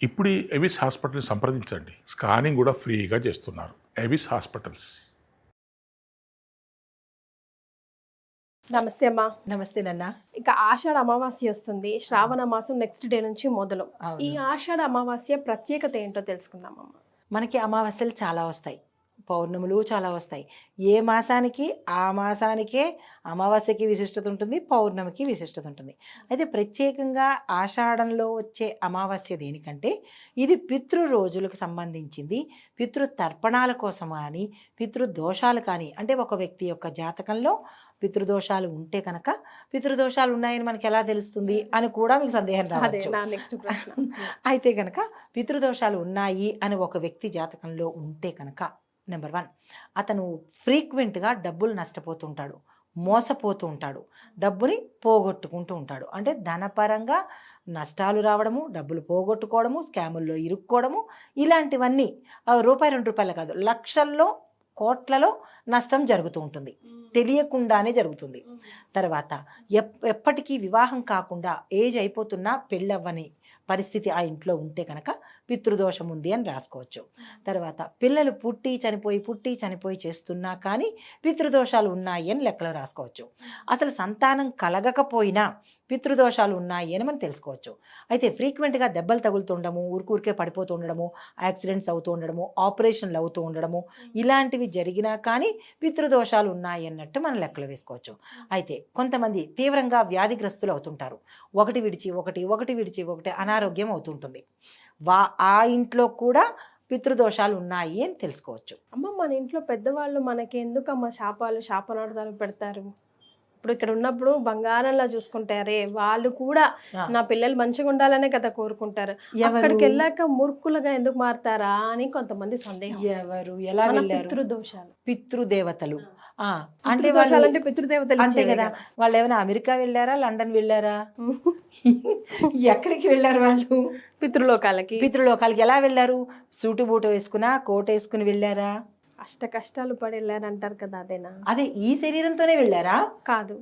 ఇప్పుడు ఈ ఎవిస్ హాస్పిటల్ని సంప్రదించండి. స్కానింగ్ కూడా ఫ్రీగా చేస్తున్నారు. Avis hospitals. నమస్తే అమ్మా. నమస్తే నాన్న. ఇక ఆషాఢ అమావాస్య వస్తుంది. శ్రావణ మాసం నెక్స్ట్ డే నుంచి మొదలు. ఈ ఆషాఢ అమావాస్య ప్రత్యేకత ఏంటో తెలుసుకుందామమ్మా. మనకి అమావాస్యలు చాలా వస్తాయి, పౌర్ణములు చాలా వస్తాయి. ఏ మాసానికి ఆ మాసానికే అమావాస్యకి విశిష్టత ఉంటుంది, పౌర్ణమికి విశిష్టత ఉంటుంది. అయితే ప్రత్యేకంగా ఆషాఢంలో వచ్చే అమావాస్య దేనికంటే ఇది పితృ రోజులకు సంబంధించింది. పితృ తర్పణాల కోసం కానీ పితృదోషాలు కానీ, అంటే ఒక వ్యక్తి యొక్క జాతకంలో పితృదోషాలు ఉంటే కనుక పితృదోషాలు ఉన్నాయని మనకి ఎలా తెలుస్తుంది అని కూడా మీకు సందేహం రావచ్చు. అయితే కనుక పితృదోషాలు ఉన్నాయి అని ఒక వ్యక్తి జాతకంలో ఉంటే కనుక నెంబర్ 1, అతను ఫ్రీక్వెంట్గా డబ్బులు నష్టపోతుంటాడు, మోసపోతూ ఉంటాడు, డబ్బుని పోగొట్టుకుంటూ ఉంటాడు. అంటే ధనపరంగా నష్టాలు రావడము, డబ్బులు పోగొట్టుకోవడము, స్కాముల్లో ఇరుక్కోవడము, ఇలాంటివన్నీ రూపాయి 2 రూపాయలు కాదు, లక్షల్లో కోట్లలో నష్టం జరుగుతూ ఉంటుంది, తెలియకుండానే జరుగుతుంది. తర్వాత ఎప్పటికీ వివాహం కాకుండా ఏజ్ అయిపోతున్నా పెళ్ళవ్వని పరిస్థితి ఆ ఇంట్లో ఉంటే కనుక పితృదోషం ఉంది అని రాసుకోవచ్చు. తర్వాత పిల్లలు పుట్టి చనిపోయి చేస్తున్నా కానీ పితృదోషాలు ఉన్నాయి అని లెక్కలో రాసుకోవచ్చు. అసలు సంతానం కలగకపోయినా పితృదోషాలు ఉన్నాయి అని మనం తెలుసుకోవచ్చు. అయితే ఫ్రీక్వెంట్గా దెబ్బలు తగులుతుండడము, ఊరికే పడిపోతూ ఉండడము, యాక్సిడెంట్స్ అవుతూ ఉండడము, ఆపరేషన్లు అవుతూ ఉండడము, ఇలాంటివి జరిగినా కానీ పితృదోషాలు ఉన్నాయి అన్నట్టు మనం లెక్కలు వేసుకోవచ్చు. అయితే కొంతమంది తీవ్రంగా వ్యాధిగ్రస్తులు అవుతుంటారు, ఒకటి విడిచి ఒకటి అనారోగ్యం అవుతుంటుంది. ఆ ఇంట్లో కూడా పితృదోషాలు ఉన్నాయి అని తెలుసుకోవచ్చు. అమ్మ, మన ఇంట్లో పెద్దవాళ్ళు మనకి ఎందుకమ్మ శాపనార్థాలు పెడతారు? ఇప్పుడు ఇక్కడ ఉన్నప్పుడు బంగారంలా చూసుకుంటారే, వాళ్ళు కూడా నా పిల్లలు మంచిగా ఉండాలనే కదా కోరుకుంటారు. అక్కడికి వెళ్ళాక మూర్ఖులుగా ఎందుకు మారుతారా అని కొంతమంది సందేహం. ఎవరు ఎలా వెళ్ళారు? పితృదోషాలు, పితృదేవతలు. అంటే వాళ్ళంటే పితృదేవతలు అంతే కదా. వాళ్ళు ఏమైనా అమెరికా వెళ్ళారా, లండన్ వెళ్ళారా, ఎక్కడికి వెళ్ళారు వాళ్ళు? పితృలోకాలకి. ఎలా వెళ్ళారు? సూటు బూటు వేసుకున్నా, కోట్ వేసుకుని వెళ్ళారా? అష్ట కష్టాలు పడి వెళ్ళారంటారు కదా, అదేనా? అదే ఈ శరీరంతోనే వెళ్ళారా? కాదు,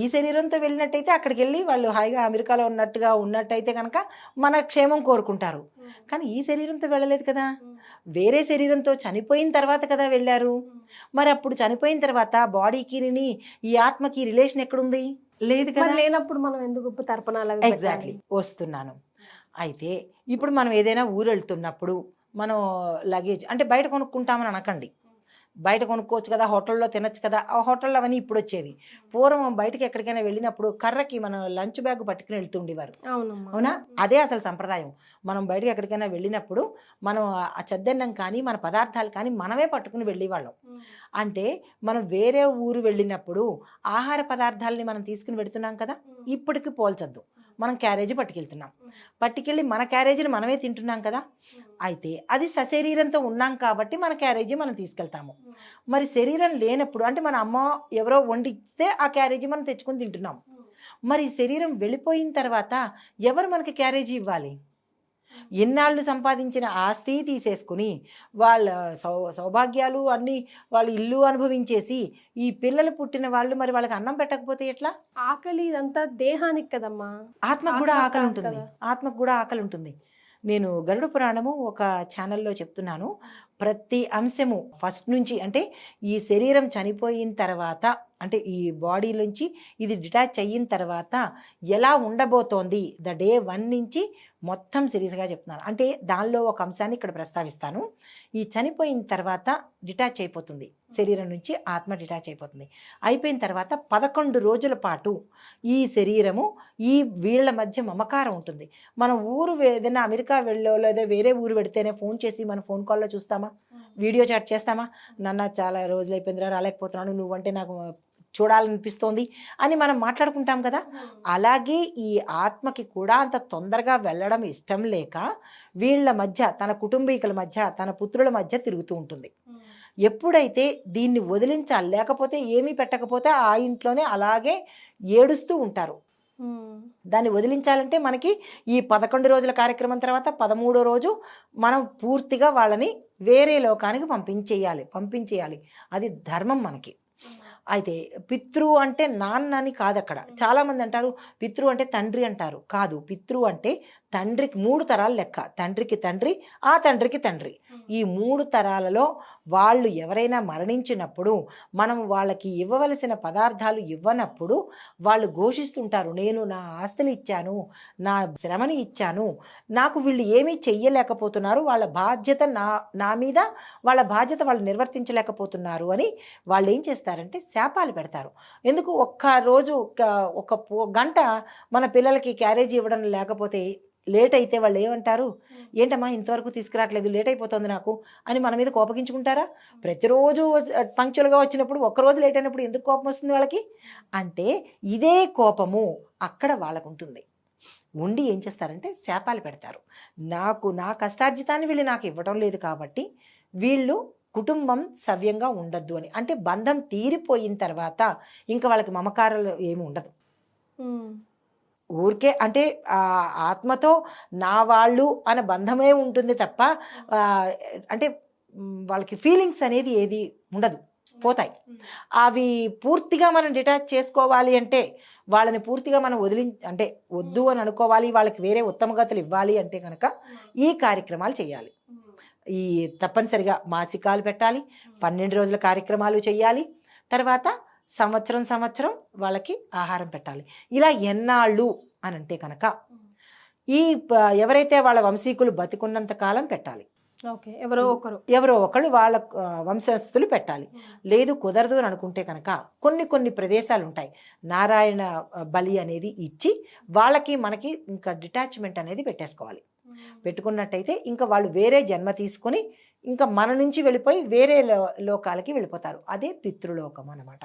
ఈ శరీరంతో వెళ్ళినట్టయితే అక్కడికి వెళ్ళి వాళ్ళు హాయిగా అమెరికాలో ఉన్నట్టయితే కనుక మన క్షేమం కోరుకుంటారు. కానీ ఈ శరీరంతో వెళ్ళలేదు కదా, వేరే శరీరంతో చనిపోయిన తర్వాత కదా వెళ్ళారు. మరి అప్పుడు చనిపోయిన తర్వాత బాడీకి ఈ ఆత్మకి రిలేషన్ ఎక్కడుంది? లేదు కదా. లేనప్పుడు మనం ఎందుకు తర్పణాలు? ఎగ్జాక్ట్లీ వస్తున్నాను. అయితే ఇప్పుడు మనం ఏదైనా ఊరు వెళ్తున్నప్పుడు మనం లగేజ్ అంటే బయట కొనుక్కుంటామని అనకండి. బయట కొనుక్కోవచ్చు కదా, హోటల్లో తినచ్చు కదా. ఆ హోటల్లో అవన్నీ ఇప్పుడు వచ్చేవి. పూర్వం బయటకి ఎక్కడికైనా వెళ్ళినప్పుడు కర్రకి మనం లంచ్ బ్యాగ్ పట్టుకుని వెళ్తుండేవారు. అవునా? అదే అసలు సంప్రదాయం. మనం బయటకి ఎక్కడికైనా వెళ్ళినప్పుడు మనం ఆ చెద్దన్నం కానీ మన పదార్థాలు కానీ మనమే పట్టుకుని వెళ్ళేవాళ్ళం. అంటే మనం వేరే ఊరు వెళ్ళినప్పుడు ఆహార పదార్థాలని మనం తీసుకుని వెళుతున్నాం కదా, ఇప్పటికి పోల్చొద్దు. మనం క్యారేజీ పట్టుకెళ్ళి మన క్యారేజీని మనమే తింటున్నాం కదా. అయితే అది సశరీరంతో ఉన్నాం కాబట్టి మన క్యారేజీ మనం తీసుకెళ్తాము. మరి శరీరం లేనప్పుడు అంటే మన అమ్మ ఎవరో వండిస్తే ఆ క్యారేజీ మనం తెచ్చుకొని తింటున్నాం. మరి శరీరం వెళ్ళిపోయిన తర్వాత ఎవరు మనకి క్యారేజీ ఇవ్వాలి? ఎన్నాళ్ళు సంపాదించిన ఆస్తి తీసేసుకుని వాళ్ళ సౌభాగ్యాలు అన్నీ వాళ్ళు ఇల్లు అనుభవించేసి ఈ పిల్లలు పుట్టిన వాళ్ళు మరి వాళ్ళకి అన్నం పెట్టకపోతే ఎట్లా? ఆకలి ఇదంతా దేహానికి కదమ్మా, ఆత్మకు కూడా ఆకలి ఉంటుంది. నేను గరుడ పురాణము ఒక ఛానల్లో చెప్తున్నాను. ప్రతి అంశము ఫస్ట్ నుంచి, అంటే ఈ శరీరం చనిపోయిన తర్వాత, అంటే ఈ బాడీ నుంచి ఇది డిటాచ్ అయిన తర్వాత ఎలా ఉండబోతోంది ద డే 1 నుంచి మొత్తం సిరీస్గా చెప్తున్నాను. అంటే దానిలో ఒక అంశాన్ని ఇక్కడ ప్రస్తావిస్తాను. ఈ చనిపోయిన తర్వాత డిటాచ్ అయిపోతుంది, శరీరం నుంచి ఆత్మ డిటాచ్ అయిపోతుంది. అయిపోయిన తర్వాత 11 రోజుల పాటు ఈ శరీరము ఈ వీళ్ళ మధ్య మమకారం ఉంటుంది. మనం ఊరు ఏదైనా అమెరికా వెళ్ళో లేదా వేరే ఊరు పెడితేనే ఫోన్ చేసి మన ఫోన్ కాల్లో చూస్తామా, వీడియో చాట్ చేస్తామా, నాన్న చాలా రోజులు అయిపోయిందిరా రాలేకపోతున్నాను, నువ్వంటే నాకు చూడాలనిపిస్తోంది అని మనం మాట్లాడుకుంటాం కదా. అలాగే ఈ ఆత్మకి కూడా అంత తొందరగా వెళ్ళడం ఇష్టం లేక వీళ్ళ మధ్య, తన కుటుంబీకుల మధ్య, తన పుత్రుల మధ్య తిరుగుతూ ఉంటుంది. ఎప్పుడైతే దీన్ని వదిలించాలి, లేకపోతే ఏమీ పెట్టకపోతే ఆ ఇంట్లోనే అలాగే ఏడుస్తూ ఉంటారు. దాన్ని వదిలించాలంటే మనకి ఈ 11 రోజుల కార్యక్రమం తర్వాత 13వ రోజు మనం పూర్తిగా వాళ్ళని వేరే లోకానికి పంపించేయాలి. అది ధర్మం మనకి. అయితే పితృ అంటే నాన్న అని కాదు. అక్కడ చాలామంది అంటారు పితృ అంటే తండ్రి అంటారు. కాదు, పితృ అంటే తండ్రికి 3 తరాలు లెక్క, తండ్రికి తండ్రి, ఆ తండ్రికి తండ్రి, ఈ 3 తరాలలో వాళ్ళు ఎవరైనా మరణించినప్పుడు మనం వాళ్ళకి ఇవ్వవలసిన పదార్థాలు ఇవ్వనప్పుడు వాళ్ళు ఘోషిస్తుంటారు, నేను నా ఆస్తిని ఇచ్చాను, నా శ్రమని ఇచ్చాను, నాకు వీళ్ళు ఏమీ చెయ్యలేకపోతున్నారు, వాళ్ళ బాధ్యత నా మీద, వాళ్ళ బాధ్యత వాళ్ళు నిర్వర్తించలేకపోతున్నారు అని వాళ్ళు ఏం చేస్తారంటే శాపాలు పెడతారు. ఎందుకు ఒక్కరోజు ఒక గంట మన పిల్లలకి క్యారేజీ ఇవ్వడం లేకపోతే లేట్ అయితే వాళ్ళు ఏమంటారు, ఏంటమ్మా ఇంతవరకు తీసుకురావట్లేదు, లేట్ అయిపోతుంది నాకు అని మన మీద కోపగించుకుంటారా? ప్రతిరోజు పంక్చువల్గా వచ్చినప్పుడు ఒక్కరోజు లేట్ అయినప్పుడు ఎందుకు కోపం వస్తుంది వాళ్ళకి అంటే ఇదే కోపము అక్కడ వాళ్ళకు ఉంటుంది. ఉండి ఏం చేస్తారంటే శాపాలు పెడతారు, నా కష్టార్జితాన్ని వీళ్ళు నాకు ఇవ్వడం లేదు కాబట్టి వీళ్ళు కుటుంబం సవ్యంగా ఉండద్దు అని. అంటే బంధం తీరిపోయిన తర్వాత ఇంకా వాళ్ళకి మమకారాలు ఏమి ఉండదు. ఊరికే అంటే ఆత్మతో నా వాళ్ళు అనే బంధమే ఉంటుంది తప్ప అంటే వాళ్ళకి ఫీలింగ్స్ అనేది ఏది ఉండదు, పోతాయి. అవి పూర్తిగా మనం డిటాచ్ చేసుకోవాలి అంటే, వాళ్ళని పూర్తిగా మనం అంటే వద్దు అని అనుకోవాలి, వాళ్ళకి వేరే ఉత్తమ గతులు ఇవ్వాలి అంటే కనుక ఈ కార్యక్రమాలు చేయాలి. ఈ తప్పనిసరిగా మాసికాలు పెట్టాలి, 12 రోజుల కార్యక్రమాలు చేయాలి, తర్వాత సంవత్సరం వాళ్ళకి ఆహారం పెట్టాలి. ఇలా ఎన్నాళ్ళు అని అంటే కనుక ఈ ఎవరైతే వాళ్ళ వంశీకులు బతికున్నంత కాలం పెట్టాలి. ఎవరో ఒకరు వాళ్ళ వంశస్థులు పెట్టాలి. లేదు కుదరదు అని అనుకుంటే కనుక కొన్ని ప్రదేశాలు ఉంటాయి, నారాయణ బలి అనేది ఇచ్చి వాళ్ళకి మనకి ఇంకా డిటాచ్మెంట్ అనేది పెట్టేసుకోవాలి. పెట్టుకున్నట్టయితే ఇంకా వాళ్ళు వేరే జన్మ తీసుకొని ఇంకా మన నుంచి వెళ్ళిపోయి వేరే లోకాలకి వెళ్ళిపోతారు. అదే పితృలోకం అన్నమాట.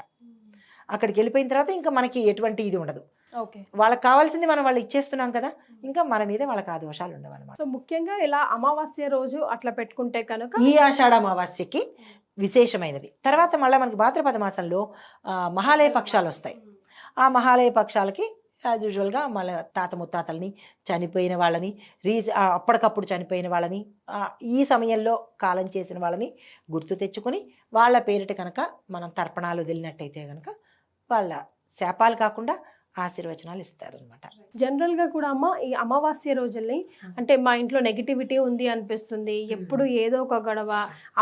అక్కడికి వెళ్ళిపోయిన తర్వాత ఇంకా మనకి ఎటువంటి ఇది ఉండదు. వాళ్ళకి కావాల్సింది మనం వాళ్ళు ఇచ్చేస్తున్నాం కదా, ఇంకా మన మీద వాళ్ళకి ఆ దోషాలు ఉండవు అనమాట. సో ముఖ్యంగా ఇలా అమావాస్య రోజు అట్లా పెట్టుకుంటే కనుక ఈ ఆషాఢ అమావాస్యకి విశేషమైనది. తర్వాత మళ్ళీ మనకి భాద్రపద మాసంలో మహాలయ పక్షాలు వస్తాయి. ఆ మహాలయ పక్షాలకి యాజ్ యూజువల్గా మళ్ళీ తాత ముత్తాతల్ని, చనిపోయిన వాళ్ళని, అప్పటికప్పుడు చనిపోయిన వాళ్ళని, ఈ సమయంలో కాలం చేసిన వాళ్ళని గుర్తు తెచ్చుకొని వాళ్ళ పేరిట కనుక మనం తర్పణాలు వదిలినట్టయితే కనుక వాళ్ళ శాపాలు కాకుండా ఆశీర్వచనాలు ఇస్తారనమాట. జనరల్గా కూడా అమ్మ ఈ అమావాస్య రోజుల్ని అంటే మా ఇంట్లో నెగిటివిటీ ఉంది అనిపిస్తుంది, ఎప్పుడు ఏదో ఒక గొడవ,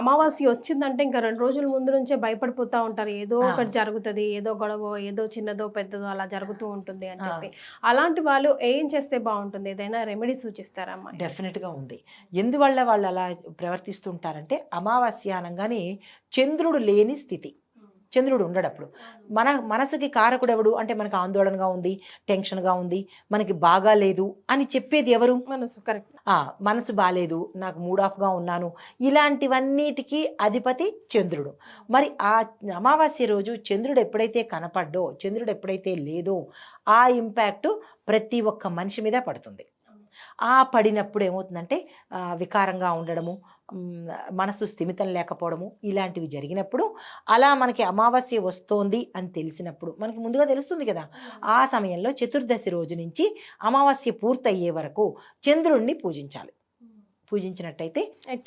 అమావాస్య వచ్చిందంటే ఇంకా 2 రోజుల ముందు నుంచే భయపడిపోతూ ఉంటారు, ఏదో ఒకటి జరుగుతుంది, ఏదో గొడవ, ఏదో చిన్నదో పెద్దదో అలా జరుగుతూ ఉంటుంది అని చెప్పి. అలాంటి వాళ్ళు ఏం చేస్తే బాగుంటుంది, ఏదైనా రెమెడీ సూచిస్తారమ్మా? డెఫినెట్గా ఉంది. ఎందువల్ల వాళ్ళు అలా ప్రవర్తిస్తుంటారంటే అమావాస్య అనగానే చంద్రుడు లేని స్థితి, చంద్రుడు ఉండడప్పుడు మన మనసుకి కారకుడు ఎవడు అంటే మనకు ఆందోళనగా ఉంది, టెన్షన్గా ఉంది, మనకి బాగా లేదు అని చెప్పేది ఎవరు? మనసు. కరెక్ట్. మనసు బాగాలేదు, నాకు మూడ్ ఆఫ్గా ఉన్నాను, ఇలాంటివన్నిటికీ అధిపతి చంద్రుడు. మరి ఆ అమావాస్య రోజు చంద్రుడు ఎప్పుడైతే కనపడ్డో, చంద్రుడు ఎప్పుడైతే లేదో ఆ ఇంపాక్ట్ ప్రతి ఒక్క మనిషి మీద పడుతుంది. ఆ పడినప్పుడు ఏమవుతుందంటే వికారంగా ఉండడము, మనసు స్థిమితం లేకపోవడము, ఇలాంటివి జరిగినప్పుడు అలా మనకి అమావాస్య వస్తోంది అని తెలిసినప్పుడు మనకి ముందుగా తెలుస్తుంది కదా, ఆ సమయంలో చతుర్దశి రోజు నుంచి అమావాస్య పూర్తయ్యే వరకు చంద్రుడిని పూజించాలి. పూజించినట్టయితే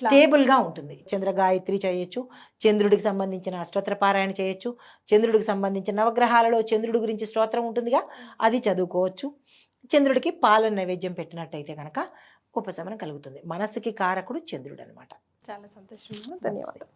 స్టేబుల్గా ఉంటుంది. చంద్రగాయత్రి చేయొచ్చు, చంద్రుడికి సంబంధించిన అష్టోత్తర పారాయణ చేయొచ్చు, చంద్రుడికి సంబంధించిన నవగ్రహాలలో చంద్రుడి గురించి స్తోత్రం ఉంటుందిగా, అది చదువుకోవచ్చు. చంద్రుడికి పాలన నైవేద్యం పెట్టినట్టయితే కనుక ఉపశమనం కలుగుతుంది. మనసుకి కారకుడు చంద్రుడు అనమాట. చాలా సంతోషం, ధన్యవాదాలు.